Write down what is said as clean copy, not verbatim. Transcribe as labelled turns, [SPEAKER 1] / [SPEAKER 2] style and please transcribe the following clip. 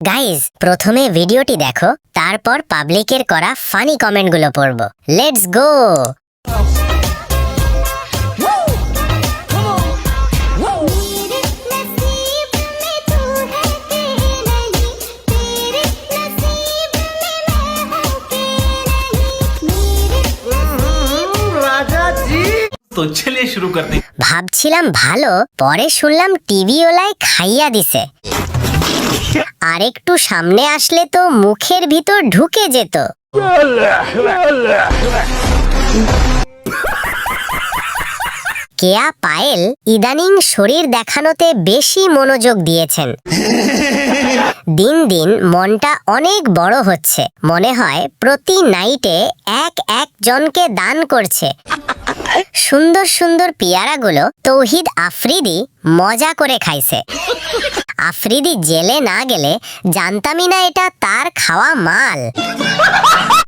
[SPEAKER 1] Guys, প্রথমে ভিডিওটি দেখো, তারপর পাবলিকের করা ফানি কমেন্টগুলো পড়বো। Let's go.
[SPEAKER 2] तो चलिए शुरू करते हैं।
[SPEAKER 1] ভাবছিলাম ভালো, পরে শুনলাম টিভি ওলাই খাইয়া দিছে। আরেকটু সামনে আসলে তো মুখের ভিতর ঢুকে যেত। কেয়া পায়েল ইদানিং শরীর দেখানোতে বেশি মনোযোগ দিয়েছেন। দিন দিন মনটা অনেক বড় হচ্ছে, মনে হয় প্রতি নাইটে এক জনকে দান করছে। সুন্দর সুন্দর পেয়ারাগুলো তৌহিদ আফ্রিদি মজা করে খাইছে। আফ্রিদি জেলে না গেলে জানতামই না এটা তার খাওয়া মাল।